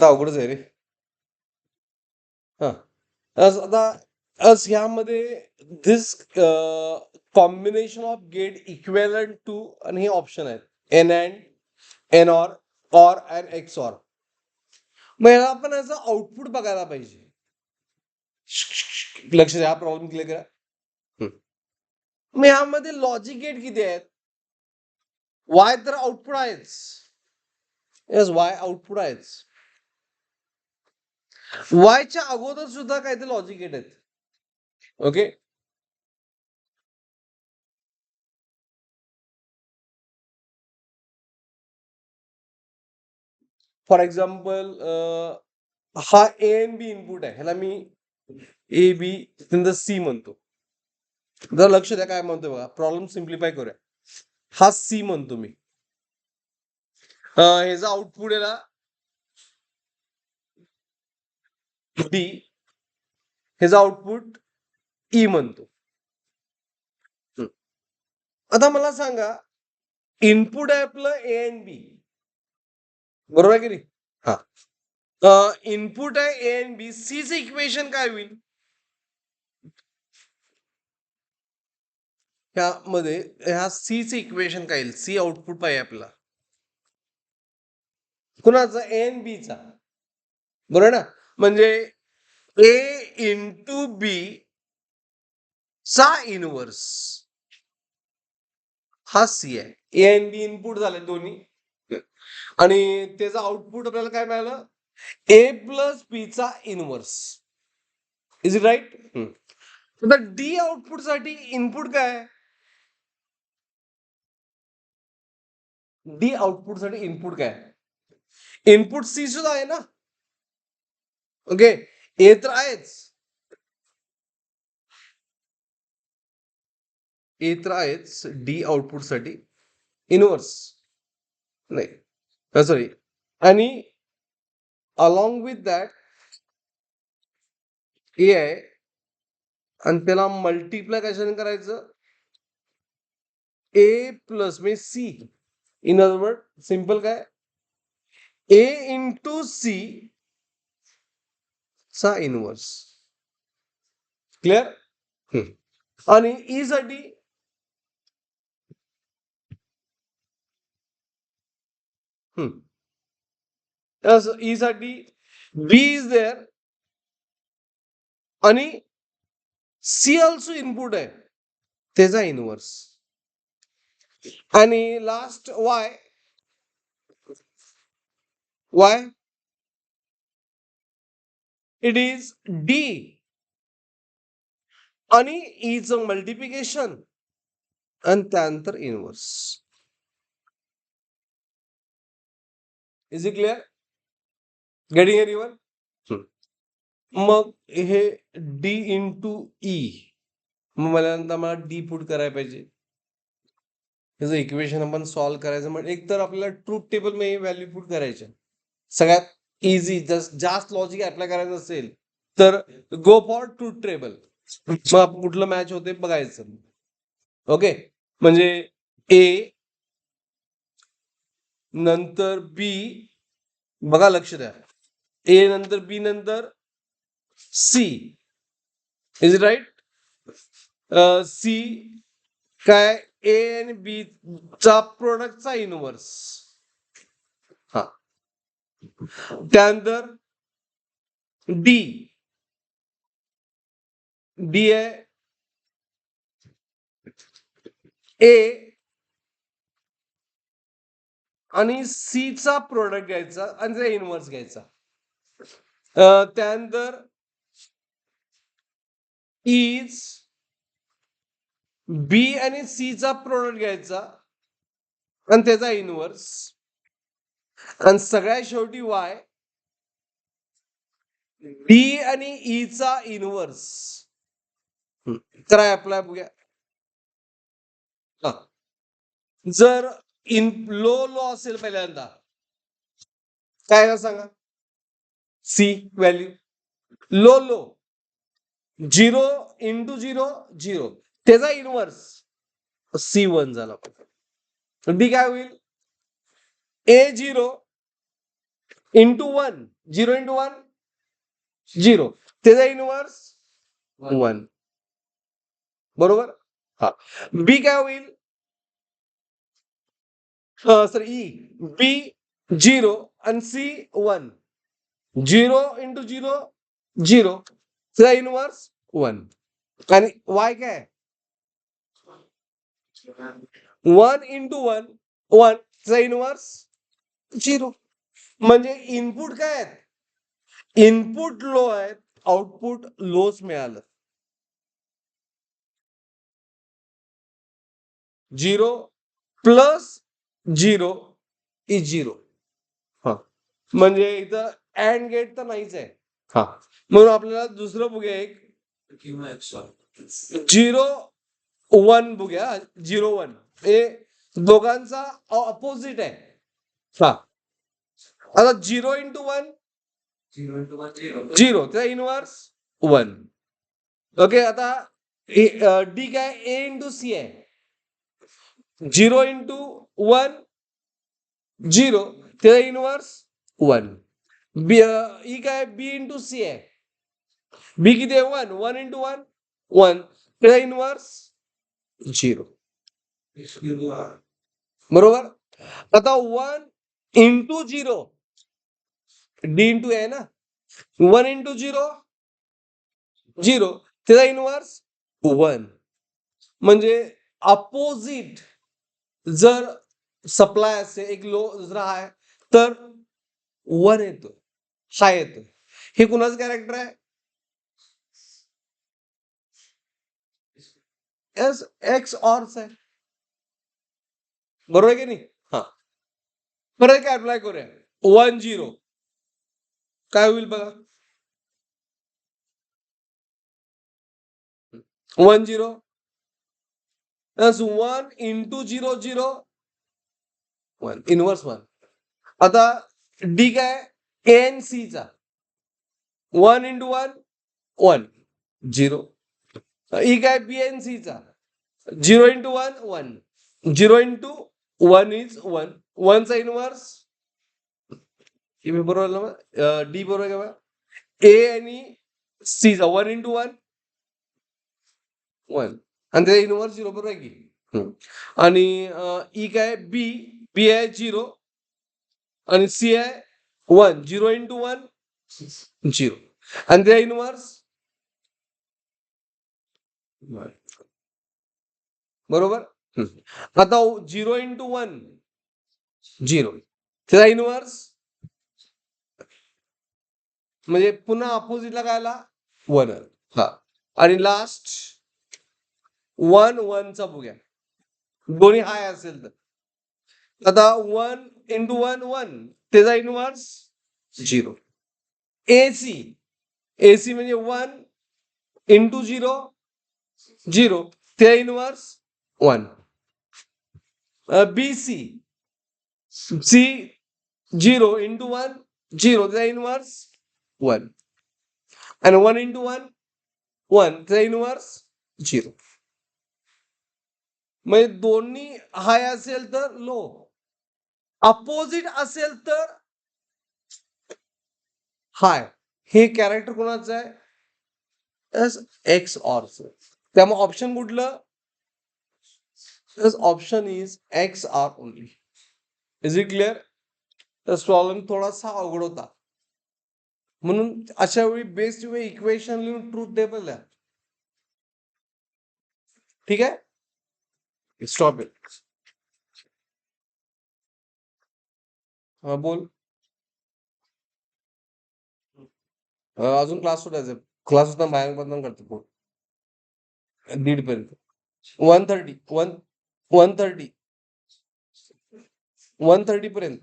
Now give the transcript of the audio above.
अवघडच आहे रे. हा आता ह्यामध्ये this combination of gate equivalent to आणि हे ऑप्शन आहेत NAND NOR and XOR. मग याला आपण याचं आउटपुट बघायला पाहिजे. लक्ष द्या, प्रॉब्लेम क्लिअर करा. मग ह्यामध्ये लॉजिक गेट किती आहेत? वाय तर आउटपुट आहेच. येस, वाय आउटपुट आहेच. वायच्या अगोदर सुद्धा काहीतरी लॉजिक गेट आहेत. ओके, फॉर एक्झाम्पल हा ए एन बी इनपुट आहे, ह्याला मी ए बी नंतर सी म्हणतो. जरा लक्ष द्या काय म्हणतोय बघा, प्रॉब्लेम सिम्प्लिफाय करूया. हा सी म्हणतो मी, ह्याचा आउटपुट याला डी, ह्याचा आउटपुट ई म्हणतो. आता मला सांगा, इनपुट आहे आपलं ए एन बी, बरोबर आहे की नाही? हा, इनपुट आहे ए एन बी, सीचं इक्वेशन काय होईल? ह्यामध्ये ह्या सीचं इक्वेशन काय येईल? सी आउटपुट पाहिजे आपल्याला, कुणाचा? ए एन बीचा, बरोबर ना? म्हणजे ए इंटू बी चा इनवर्स हा सी आहे. ए एन बी इनपुट झाले दोन्ही, आणि त्याचं आउटपुट आपल्याला काय मिळालं? ए प्लस बी चा इनवर्स. Is it right? तर डी आउटपुट साठी इनपुट काय? डी आउटपुट साठी इनपुट काय? इनपुट सी सुद्धा आहे ना. ओके, ए तर आहेच, ए तर आहेच. डी आउटपुट साठी इनवर्स नाही, सॉरी, आणि अलॉंग विथ दॅट ए आहे, आणि त्याला मल्टिप्लाय कशाने करायचं? ए प्लस म्हणजे C. In other word, simple काय? ए इंटू सी चा इनवर्स. क्लिअर? आणि ई साठी ई साठी बी इज देअर, आणि सी ऑल्सो इनपुट आहे, त्याचा इनवर्स. आणि last Y, Y it is D आणि ईचं मल्टिप्लिकेशन आणि त्यानंतर inverse. Is it clear? Getting everyone? मग हे डी इंटू ई, मग मला डी पुट करायला पाहिजे. त्याचं इक्वेशन आपण सॉल्व्ह करायचं म्हणजे एक तर आपल्याला ट्रूथ टेबल मध्ये व्हॅल्यू पुट करायच्या. सगळ्यात इझी, जास्त लॉजिक अप्लाय करायचं असेल तर गो फॉर ट्रूथ टेबल. मग कुठलं मॅच होते बघायचं. ओके, म्हणजे ए नंतर बी, बघा लक्ष द्या, ए नंतर बी नंतर C. Is it right? C काय? ए आणि बी चा प्रोडक्टचा इनवर्स. हा, त्यानंतर डी, डी आहे ए आणि सी चा प्रोडक्ट घ्यायचा आणि त्याचा इनवर्स घ्यायचा. त्यानंतर इज बी आणि सी चा प्रोडक्ट घ्यायचा आणि त्याचा इनवर्स, आणि सगळ्यात शेवटी वाय डी आणि ई चा इनवर्स. तर अप्लाय बघूया. जर इन लो असेल पहिल्यांदा काय सांगा? सी व्हॅल्यू लो 0 इंटू 0 0, त्याचा इनवर्स C1 झाला. डी काय होईल? A0 इंटू 1, 0 इंटू 1 0, त्याचा इनवर्स 1. बरोबर. हा, बी काय होईल, सर ई, बी 0 आणि सी 1, 0 इंटू 0 0, त्याचा इनवर्स 1. आणि वाय काय, 1 इंटू 1 1, त्याचा इनवर्स 0. म्हणजे इनपुट काय आहेत, इनपुट लो आहेत, आउटपुट लोच मिळालं. 0 प्लस 0 इज 0. हा, म्हणजे इथं अँड गेट तर नाहीच आहे. हा, म्हणून आपल्याला दुसरं बघूया एक, 0 1 बघूया. 0 1 हे दोघांचा अपोजिट आहे. हा, आता 0 इंटू 1 0, त्याचा इनवर्स 1. ओके, आता डी काय, ए इंटू सी आहे. 0 इंटू 1 0, त्याचा इनवर्स 1. बी ई काय, बी इंटू सी आहे. बी किती आहे, 1, 1 इंटू 1 1, त्याचा इनवर्स 0. बरोबर. आता 1 इंटू 0, डी इंटू आहे ना, 1 इंटू 0 0, त्याचा इनवर्स 1. म्हणजे अपोजिट जर सप्लाय असेल, एक लो दुसरा हाय, तर 1 येतो, हाय येतो. हे कुणाचं कॅरेक्टर आहे, एस एक्स ऑरच आहे. बरोबर आहे की नाही. हा, परत काय अप्लाय करूया, 1 0 काय होईल बघा, 1 0 1 इंटू 0 0 1, इनवर्स 1. आता डी काय, एन सी चा 1 इंटू 1 1 0, ई काय, बी एन सी चा 0 इंटू 1 1, 0 इंटू 1 इज 1, 1 चा इनवर्स, बरोबर डी बरोबर आहे का, ए आणि सी चा 1 इंटू 1 1, आणि त्याचा इनवर्स 0, बरोबर आहे की. आणि ई काय, बी बी आहे 0 आणि सी आहे 1, 0 इंटू 1 0, आणि त्याचा इनवर्स बरोबर. आता 0 इंटू 1 0, त्याचा इनवर्स, म्हणजे पुन्हा अपोजिटला काय आला 1. हा, आणि लास्ट 1 1 चा बघूया, दोन्ही हाय असेल तर. आता 1 इंटू 1 1, त्याचा इनवर्स 0. एसी, एसी म्हणजे 1 इंटू 0 0, त्याचा inverse 1. B C, C 0 into 1 0, त्याचा इनवर्स 1, आणि 1 इंटू 1 1, त्याचा इनवर्स 0. म्हणजे दोन्ही हाय असेल तर लो, अपोजिट असेल तर हाय. हे कॅरेक्टर कोणाचं आहे, एक्स ऑरच. त्यामुळे ऑप्शन कुठलं, option is XOR only. Is it clear. तर प्रॉब्लेम थोडासा अवघड होता, म्हणून अशा वेळी बेस्ट वे इक्वेशन लिहून ट्रूथ टेबल द्या. ठीक आहे, स्टॉप इट. बोल. अजून क्लास सुटायचं, क्लास होता बाहेर बंधन करतो 1:30 पर्यंत. 1:30 1:30 1:30 पर्यंत.